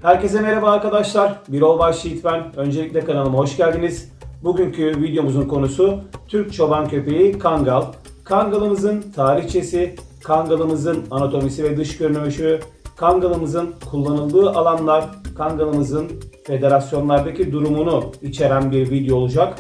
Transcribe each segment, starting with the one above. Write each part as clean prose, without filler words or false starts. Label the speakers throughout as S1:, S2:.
S1: Herkese merhaba arkadaşlar. Birol Başyiğit ben. Öncelikle kanalıma hoş geldiniz. Bugünkü videomuzun konusu Türk çoban köpeği Kangal. Kangalımızın tarihçesi, Kangalımızın anatomisi ve dış görünüşü, Kangalımızın kullanıldığı alanlar, Kangalımızın federasyonlardaki durumunu içeren bir video olacak.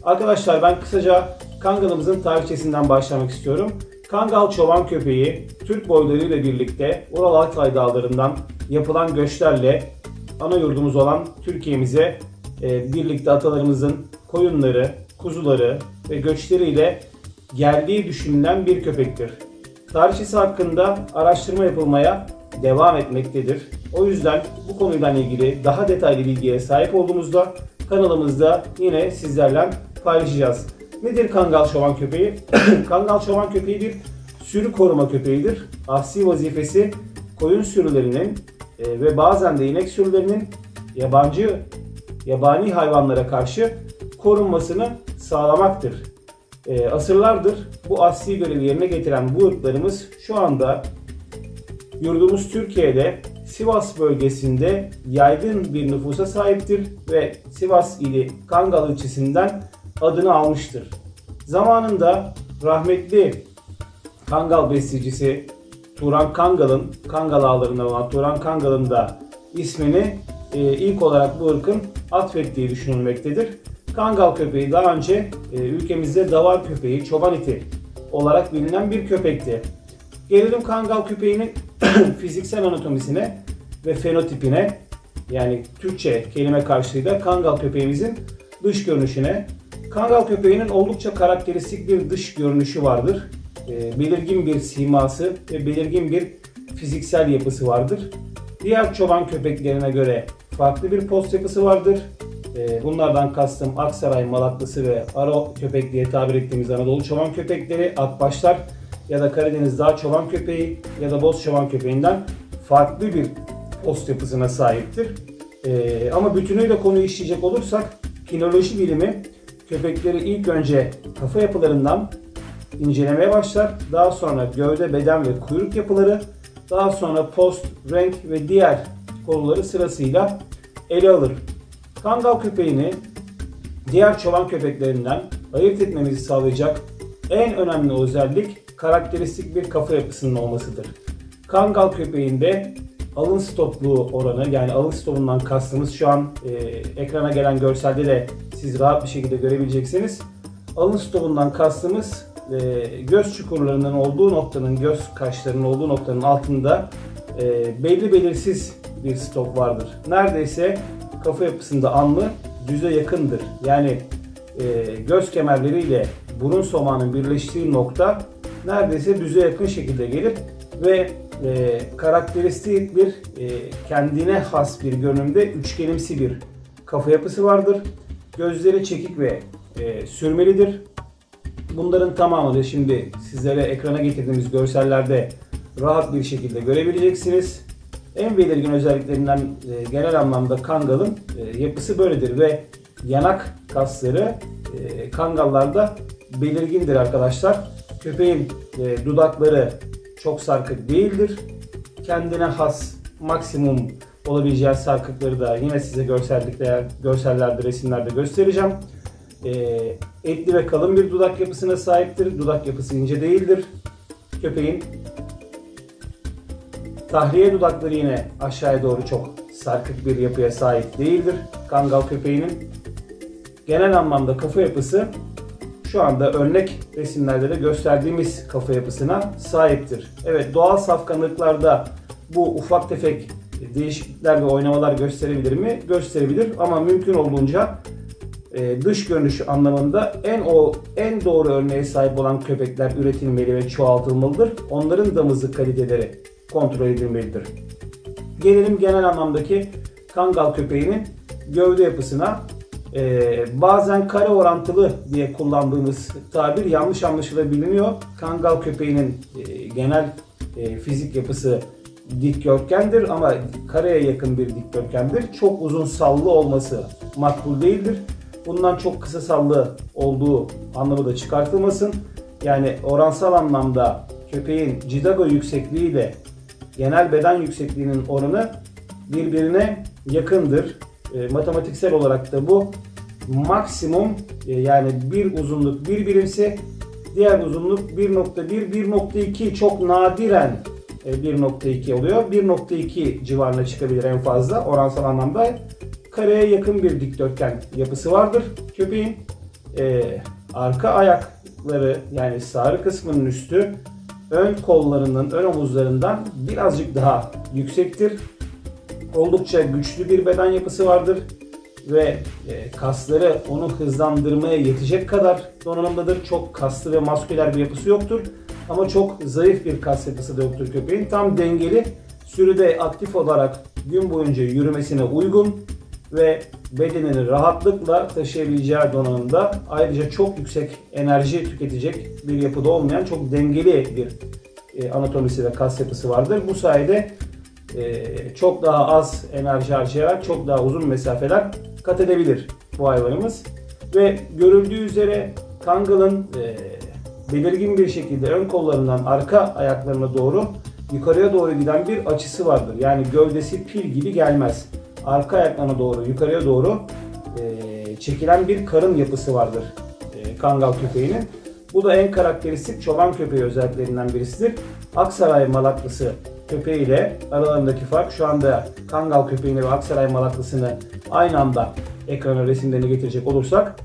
S1: Arkadaşlar ben kısaca Kangalımızın tarihçesinden başlamak istiyorum. Kangal çoban köpeği Türk boyları ile birlikte Ural Altay dağlarından yapılan göçlerle ana yurdumuz olan Türkiye'mize birlikte atalarımızın koyunları, kuzuları ve göçleriyle geldiği düşünülen bir köpektir. Tarihçesi hakkında araştırma yapılmaya devam etmektedir. O yüzden bu konuyla ilgili daha detaylı bilgiye sahip olduğumuzda kanalımızda yine sizlerle paylaşacağız. Nedir Kangal çoban köpeği? Kangal çoban köpeği bir sürü koruma köpeğidir. Asli vazifesi koyun sürülerinin ve bazen de inek sürülerinin yabani hayvanlara karşı korunmasını sağlamaktır. Asırlardır bu asli görevi yerine getiren bu ırklarımız şu anda yurdumuz Türkiye'de Sivas bölgesinde yaygın bir nüfusa sahiptir ve Sivas ili Kangal ilçesinden adını almıştır. Zamanında rahmetli Kangal besicisi Turan Kangal'ın, Kangal ağalarından olan Turan Kangal'ın da ismini ilk olarak bu ırkın atfettiği düşünülmektedir. Kangal köpeği daha önce ülkemizde davar köpeği, çoban iti olarak bilinen bir köpekti. Gelelim Kangal köpeğinin fiziksel anatomisine ve fenotipine, yani Türkçe kelime karşılığıyla Kangal köpeğimizin dış görünüşüne. Kangal köpeğinin oldukça karakteristik bir dış görünüşü vardır. Belirgin bir siması ve belirgin bir fiziksel yapısı vardır. Diğer çoban köpeklerine göre farklı bir post yapısı vardır. Bunlardan kastım Aksaray Malaklısı ve Aro köpek diye tabir ettiğimiz Anadolu çoban köpekleri, Akbaşlar ya da Karadeniz Dağ çoban köpeği ya da Boz çoban köpeğinden farklı bir post yapısına sahiptir. Ama bütünüyle konuyu işleyecek olursak kinoloji bilimi köpekleri ilk önce kafa yapılarından incelemeye başlar. Daha sonra gövde, beden ve kuyruk yapıları, daha sonra post, renk ve diğer konuları sırasıyla ele alır. Kangal köpeğini diğer çoban köpeklerinden ayırt etmemizi sağlayacak en önemli özellik karakteristik bir kafa yapısının olmasıdır. Kangal köpeğinde alın stopluğu oranı, yani alın stopundan kastımız şu an ekrana gelen görselde de siz rahat bir şekilde görebileceksiniz. Alın stopundan kastımız göz çukurlarının olduğu noktanın, göz kaşlarının olduğu noktanın altında belli belirsiz bir stop vardır. Neredeyse kafa yapısında alnı düze yakındır. Yani göz kemerleriyle burun somağının birleştiği nokta neredeyse düze yakın şekilde gelir ve karakteristik bir kendine has bir görünümde üçgenimsi bir kafa yapısı vardır. Gözleri çekik ve sürmelidir. Bunların tamamını şimdi sizlere ekrana getirdiğimiz görsellerde rahat bir şekilde görebileceksiniz. En belirgin özelliklerinden genel anlamda Kangal'ın yapısı böyledir ve yanak kasları Kangal'larda belirgindir arkadaşlar. Köpeğin dudakları çok sarkık değildir. Kendine has maksimum olabileceği sarkıkları da yine size görsellerde, resimlerde göstereceğim. Etli ve kalın bir dudak yapısına sahiptir. Dudak yapısı ince değildir. Köpeğin tahriye dudakları yine aşağıya doğru çok sarkık bir yapıya sahip değildir. Kangal köpeğinin genel anlamda kafa yapısı şu anda örnek resimlerde de gösterdiğimiz kafa yapısına sahiptir. Evet, doğal safkan ırklarda bu ufak tefek değişiklikler ve oynamalar gösterebilir mi? Gösterebilir ama mümkün olduğunca dış görünüşü anlamında en doğru örneğe sahip olan köpekler üretilmeli ve çoğaltılmalıdır. Onların damızlık kaliteleri kontrol edilmelidir. Gelelim genel anlamdaki Kangal köpeğinin gövde yapısına. Bazen kare orantılı diye kullandığımız tabir yanlış anlaşılabiliyor. Kangal köpeğinin genel fizik yapısı dikdörtgendir ama kareye yakın bir dikdörtgendir. Çok uzun sallı olması makbul değildir. Bundan çok kısa sallı olduğu anlamı da çıkartılmasın. Yani oransal anlamda köpeğin cidago yüksekliği ile genel beden yüksekliğinin oranı birbirine yakındır. Matematiksel olarak da bu maksimum, yani bir uzunluk 1 birimse diğer uzunluk 1.1, 1.2, çok nadiren 1.2 oluyor. 1.2 civarına çıkabilir en fazla oransal anlamda. Kareye yakın bir dikdörtgen yapısı vardır. Köpeğin arka ayakları, yani sağrı kısmının üstü ön kollarının, ön omuzlarından birazcık daha yüksektir. Oldukça güçlü bir beden yapısı vardır ve kasları onu hızlandırmaya yetecek kadar donanımdadır. Çok kaslı ve masküler bir yapısı yoktur ama çok zayıf bir kas yapısı da yoktur köpeğin. Tam dengeli, sürüde aktif olarak gün boyunca yürümesine uygun ve bedenini rahatlıkla taşıyabileceği donanımda, ayrıca çok yüksek enerji tüketecek bir yapıda olmayan çok dengeli bir anatomisi ve kas yapısı vardır. Bu sayede çok daha az enerji harcayarak çok daha uzun mesafeler kat edebilir bu hayvanımız. Ve görüldüğü üzere Kangal'ın belirgin bir şekilde ön kollarından arka ayaklarına doğru yukarıya doğru giden bir açısı vardır. Yani gövdesi pil gibi gelmez. Arka ayaklarına doğru, yukarıya doğru çekilen bir karın yapısı vardır Kangal köpeğinin. Bu da en karakteristik çoban köpeği özelliklerinden birisidir. Aksaray Malaklısı köpeği ile aralarındaki fark, şu anda Kangal köpeğini ve Aksaray Malaklısını aynı anda ekrana, resimlerini getirecek olursak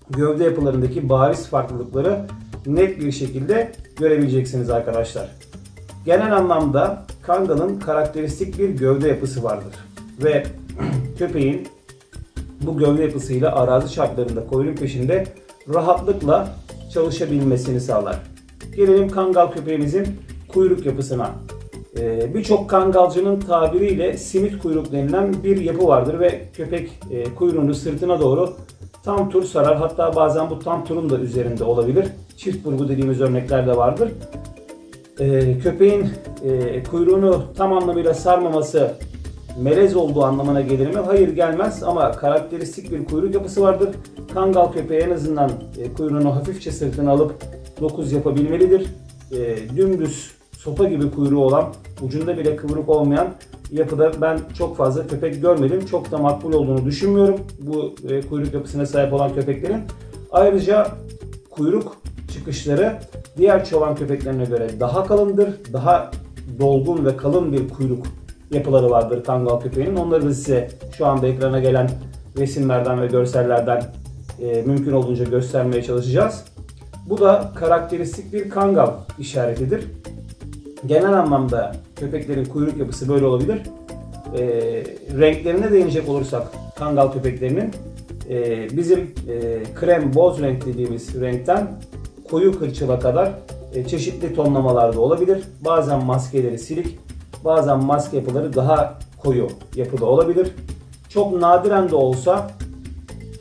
S1: gövde yapılarındaki bariz farklılıkları net bir şekilde görebileceksiniz arkadaşlar. Genel anlamda Kangal'ın karakteristik bir gövde yapısı vardır ve köpeğin bu gövde yapısıyla arazi şartlarında koyunun peşinde rahatlıkla çalışabilmesini sağlar. Gelelim Kangal köpeğimizin kuyruk yapısına. Birçok kangalcının tabiriyle simit kuyruk denilen bir yapı vardır ve köpek kuyruğunu sırtına doğru tam tur sarar. Hatta bazen bu tam turun da üzerinde olabilir. Çift burgu dediğimiz örnekler de vardır. Köpeğin kuyruğunu tam anlamıyla sarmaması melez olduğu anlamına gelir mi? Hayır, gelmez, ama karakteristik bir kuyruk yapısı vardır. Kangal köpeği en azından kuyruğunu hafifçe sırtına alıp dokuz yapabilmelidir. Dümdüz sopa gibi kuyruğu olan, ucunda bile kıvrık olmayan yapıda ben çok fazla köpek görmedim. Çok da makbul olduğunu düşünmüyorum bu kuyruk yapısına sahip olan köpeklerin. Ayrıca kuyruk çıkışları diğer çoban köpeklerine göre daha kalındır. Daha dolgun ve kalın bir kuyruk yapıları vardır Kangal köpeğinin. Onları da size şu anda ekrana gelen resimlerden ve görsellerden mümkün olduğunca göstermeye çalışacağız. Bu da karakteristik bir Kangal işaretidir. Genel anlamda köpeklerin kuyruk yapısı böyle olabilir. Renklerine değinecek olursak Kangal köpeklerinin bizim krem boz renk dediğimiz renkten koyu kırçıla kadar çeşitli tonlamalarda olabilir. Bazen maskeleri silik, bazen maske yapıları daha koyu yapıda olabilir. Çok nadiren de olsa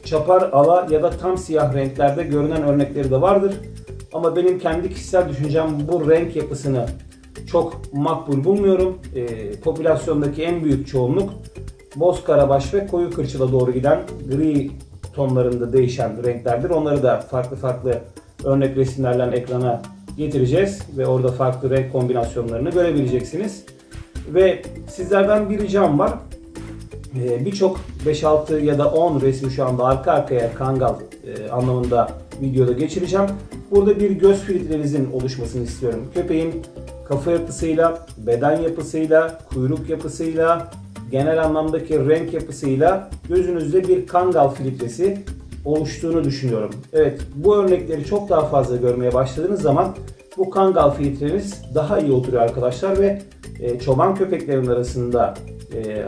S1: çapar, ala ya da tam siyah renklerde görünen örnekleri de vardır. Ama benim kendi kişisel düşüncem, bu renk yapısını çok makbul bulmuyorum. Popülasyondaki en büyük çoğunluk boz karabaş ve koyu kırçıla doğru giden gri tonlarında değişen renklerdir. Onları da farklı farklı örnek resimlerle ekrana getireceğiz ve orada farklı renk kombinasyonlarını görebileceksiniz. Ve sizlerden bir ricam var. Birçok 5-6 ya da 10 resmi şu anda arka arkaya Kangal anlamında videoda geçireceğim. Burada bir göz filtrenizin oluşmasını istiyorum. Köpeğin kafa yapısıyla, beden yapısıyla, kuyruk yapısıyla, genel anlamdaki renk yapısıyla gözünüzde bir Kangal filtresi oluştuğunu düşünüyorum. Evet, bu örnekleri çok daha fazla görmeye başladığınız zaman bu Kangal filtreniz daha iyi oturuyor arkadaşlar ve çoban köpeklerin arasında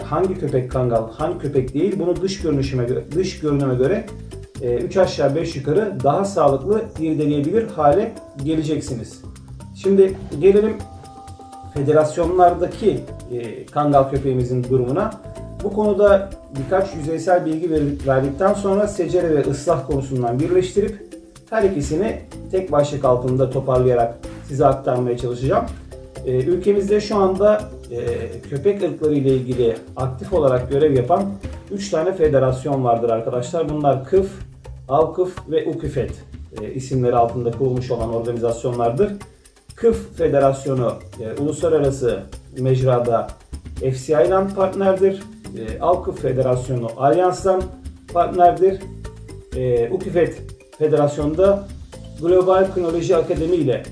S1: hangi köpek Kangal, hangi köpek değil, bunu dış görünüme göre 3 aşağı 5 yukarı daha sağlıklı irdeleyebilir hale geleceksiniz. Şimdi gelelim federasyonlardaki Kangal köpeğimizin durumuna. Bu konuda birkaç yüzeysel bilgi verdikten sonra secere ve ıslah konusundan birleştirip her ikisini tek başlık altında toparlayarak size aktarmaya çalışacağım. Ülkemizde şu anda köpek ırkları ile ilgili aktif olarak görev yapan 3 tane federasyon vardır arkadaşlar. Bunlar KIF, AVKIF ve UKİFET isimleri altında kurulmuş olan organizasyonlardır. KIF Federasyonu uluslararası mecrada FCI'den partnerdir. Avkıf Federasyonu Allianz'dan partnerdir. UKİFED Federasyonu'nda Global Kinoloji Akademi ile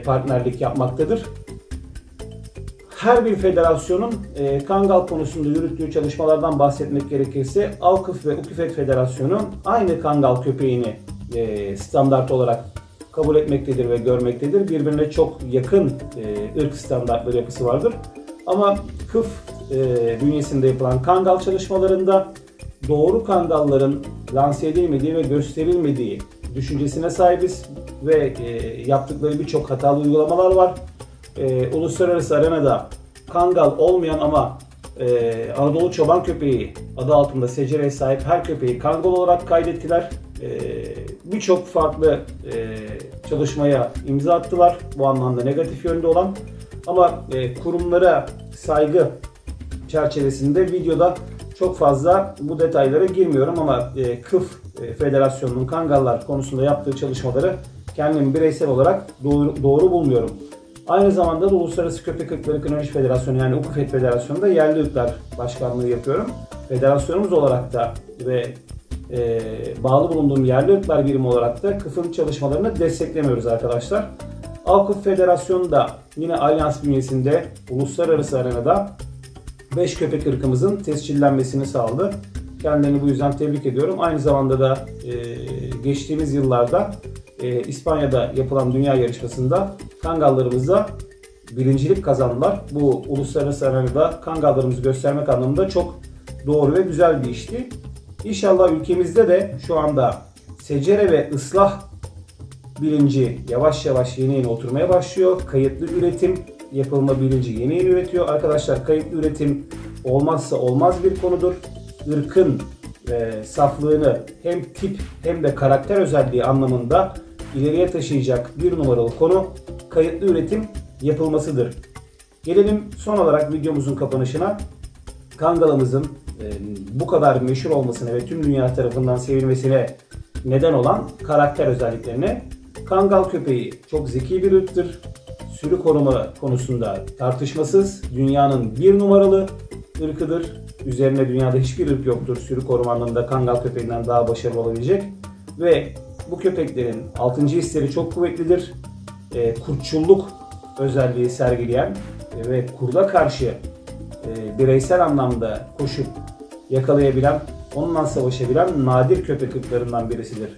S1: partnerlik yapmaktadır. Her bir federasyonun Kangal konusunda yürüttüğü çalışmalardan bahsetmek gerekirse Avkıf ve UKİFED Federasyonu aynı Kangal köpeğini standart olarak kabul etmektedir ve görmektedir. Birbirine çok yakın ırk standartları yapısı vardır. Ama KIF bünyesinde yapılan Kangal çalışmalarında doğru Kangalların lanse edilmediği ve gösterilmediği düşüncesine sahibiz ve yaptıkları birçok hatalı uygulamalar var. Uluslararası arenada Kangal olmayan ama Anadolu Çoban Köpeği adı altında secereye sahip her köpeği Kangal olarak kaydettiler. Birçok farklı çalışmaya imza attılar. Bu anlamda negatif yönde olan. Ama kurumlara saygı çerçevesinde videoda çok fazla bu detaylara girmiyorum ama KIF Federasyonu'nun Kangallar konusunda yaptığı çalışmaları kendim bireysel olarak doğru bulmuyorum. Aynı zamanda da Uluslararası Köpek Irkları Kinoloji Federasyonu yani UKİFED Federasyonu'nda yerli ırklar başkanlığı yapıyorum. Federasyonumuz olarak da ve bağlı bulunduğum yerli ırklar birimi olarak da KIF'in çalışmalarını desteklemiyoruz arkadaşlar. Avkıf Federasyonu da yine Alyans bünyesinde uluslararası arenada 5 köpek ırkımızın tescillenmesini sağladı. Kendilerini bu yüzden tebrik ediyorum. Aynı zamanda da geçtiğimiz yıllarda İspanya'da yapılan dünya yarışmasında Kangallarımızda birincilik kazandılar. Bu uluslararası arenada Kangallarımızı göstermek anlamında çok doğru ve güzel bir işti. İnşallah ülkemizde de şu anda secere ve ıslah bilinci yavaş yavaş yeni oturmaya başlıyor. Kayıtlı üretim yapılma bilinci yeni üretiyor. Arkadaşlar kayıtlı üretim olmazsa olmaz bir konudur. Irkın saflığını hem tip hem de karakter özelliği anlamında ileriye taşıyacak bir numaralı konu kayıtlı üretim yapılmasıdır. Gelelim son olarak videomuzun kapanışına. Kangalımızın bu kadar meşhur olmasına ve tüm dünya tarafından sevilmesine neden olan karakter özelliklerine. Kangal köpeği çok zeki bir ırktır. Sürü koruma konusunda tartışmasız dünyanın bir numaralı ırkıdır. Üzerine dünyada hiçbir ırk yoktur sürü koruma anlamında Kangal köpeğinden daha başarılı olabilecek. Ve bu köpeklerin 6. hisleri çok kuvvetlidir. Kurtçulluk özelliği sergileyen ve kurda karşı bireysel anlamda koşup yakalayabilen, onunla savaşabilen nadir köpek ırklarından birisidir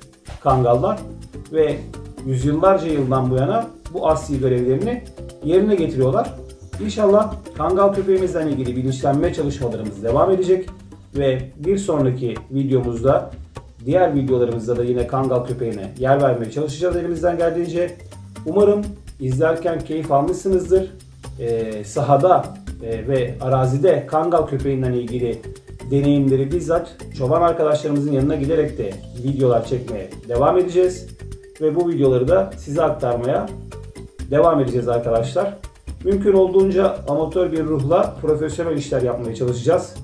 S1: Kangallar. Ve yüzyıllarca yıldan bu yana bu asli görevlerini yerine getiriyorlar. İnşallah Kangal köpeğimizle ilgili bilinçlenme çalışmalarımız devam edecek ve bir sonraki videomuzda diğer videolarımızda da yine Kangal köpeğine yer vermeye çalışacağız elimizden geldiğince. Umarım izlerken keyif almışsınızdır. Sahada ve arazide Kangal köpeğinden ilgili deneyimleri bizzat çoban arkadaşlarımızın yanına giderek de videolar çekmeye devam edeceğiz. Ve bu videoları da size aktarmaya devam edeceğiz arkadaşlar. Mümkün olduğunca amatör bir ruhla profesyonel işler yapmaya çalışacağız.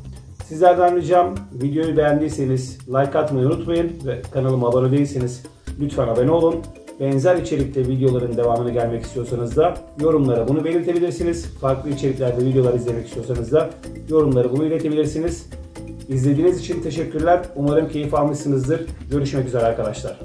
S1: Sizlerden ricam videoyu beğendiyseniz like atmayı unutmayın ve kanalıma abone değilseniz lütfen abone olun. Benzer içerikte videoların devamını gelmek istiyorsanız da yorumlara bunu belirtebilirsiniz. Farklı içeriklerde videolar izlemek istiyorsanız da yorumlara bunu iletebilirsiniz. İzlediğiniz için teşekkürler. Umarım keyif almışsınızdır. Görüşmek üzere arkadaşlar.